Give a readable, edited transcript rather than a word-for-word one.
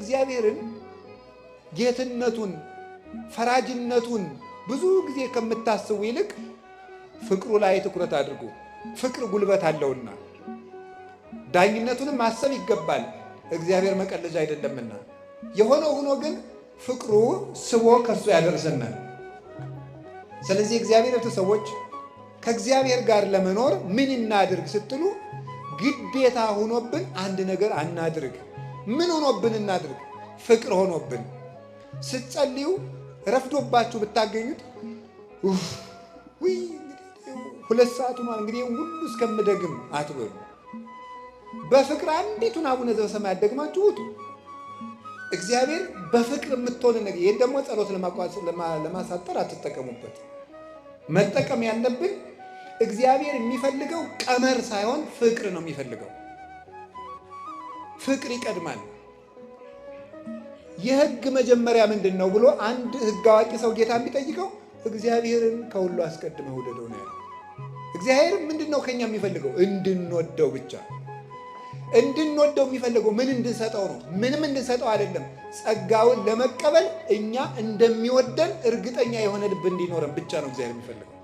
የእግዚአብሔርን ጌትነቱን ፈራጅነቱን ብዙ ጊዜ ከምታስቡ ይልቅ ፍቅሩ ላይ ትኩረት አድርጉ። ፍቅር ጉልበት አለውና ዳኝነቱንም ማሰብ ይገባል። እግዚአብሔር መቀለጃ አይደለምና። የሆነው ሆኖ ግን ፍቅሩ ስቦ ከሱ ያደርሰናል። ስለዚህ እግዚአብሔር ሰዎች ከእግዚአብሔር ጋር ለመኖር ምን እናድርግ ስትሉ ግዴታ ሆኖብን አንድ ነገር አናድርግ። ምን ሆኖብን እናድርግ? ፍቅር ሆኖብን። ስትጸልዩ ረፍዶባችሁ ብታገኙት ሁለት ሰዓት ሆኗል እንግዲህ ሁሉ እስከምደግም አትበሉ። በፍቅር አንዲቱን አቡነ ዘበሰማያት ደግማችሁ ውጡ። እግዚአብሔር በፍቅር የምትሆን ነገር ይህን ደግሞ ጸሎት ለማሳጠር አትጠቀሙበት። መጠቀም ያለብን እግዚአብሔር የሚፈልገው ቀመር ሳይሆን ፍቅር ነው የሚፈልገው። ፍቅር ይቀድማል። የሕግ መጀመሪያ ምንድን ነው ብሎ አንድ ሕግ አዋቂ ሰው ጌታ ቢጠይቀው እግዚአብሔርን ከሁሉ አስቀድመህ ውደደው ነው ያለው። እግዚአብሔር ምንድን ነው ከኛ የሚፈልገው? እንድንወደው ብቻ። እንድንወደው የሚፈልገው ምን እንድንሰጠው ነው? ምንም እንድንሰጠው አይደለም። ጸጋውን ለመቀበል እኛ እንደሚወደን እርግጠኛ የሆነ ልብ እንዲኖረን ብቻ ነው እግዚአብሔር የሚፈልገው።